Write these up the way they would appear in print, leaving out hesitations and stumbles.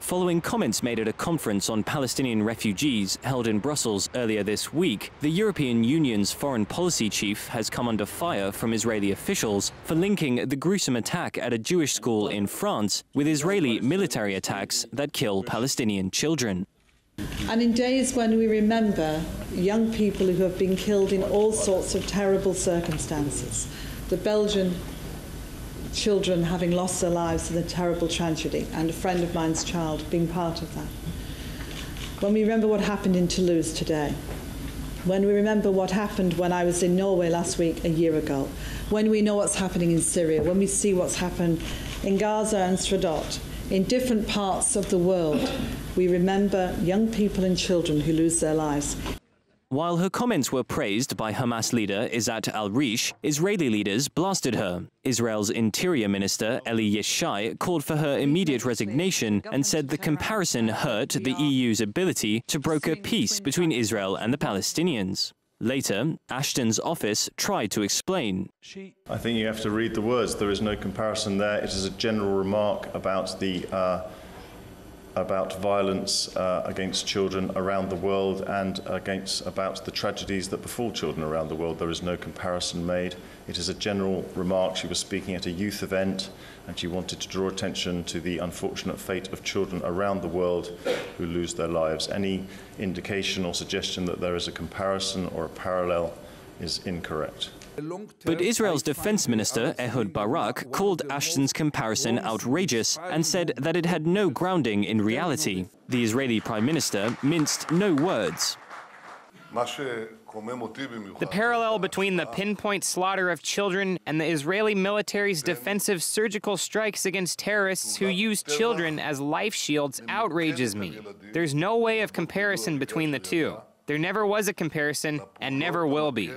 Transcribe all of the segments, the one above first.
Following comments made at a conference on Palestinian refugees held in Brussels earlier this week, the European Union's foreign policy chief has come under fire from Israeli officials for linking the gruesome attack at a Jewish school in France with Israeli military attacks that kill Palestinian children. And in days when we remember young people who have been killed in all sorts of terrible circumstances, the Belgian children having lost their lives in a terrible tragedy, and a friend of mine's child being part of that. When we remember what happened in Toulouse today, when we remember what happened when I was in Norway last week a year ago, when we know what's happening in Syria, when we see what's happened in Gaza and Sderot, in different parts of the world, we remember young people and children who lose their lives. While her comments were praised by Hamas leader Izzat al-Rishq, Israeli leaders blasted her. Israel's Interior Minister Eli Yishai called for her immediate resignation and said the comparison hurt the EU's ability to broker peace between Israel and the Palestinians. Later, Ashton's office tried to explain. I think you have to read the words. There is no comparison there. It is a general remark about about violence against children around the world and about the tragedies that befall children around the world. There is no comparison made. It is a general remark. She was speaking at a youth event and she wanted to draw attention to the unfortunate fate of children around the world who lose their lives. Any indication or suggestion that there is a comparison or a parallel is incorrect. But Israel's defense minister, Ehud Barak, called Ashton's comparison outrageous and said that it had no grounding in reality. The Israeli prime minister minced no words. The parallel between the pinpoint slaughter of children and the Israeli military's defensive surgical strikes against terrorists who use children as life shields outrages me. There's no way of comparison between the two. There never was a comparison and never will be.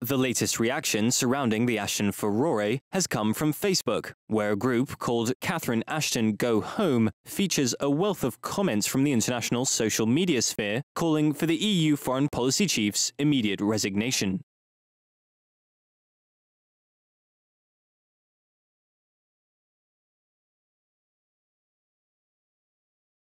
The latest reaction surrounding the Ashton furore has come from Facebook, where a group called Catherine Ashton Go Home features a wealth of comments from the international social media sphere calling for the EU foreign policy chief's immediate resignation.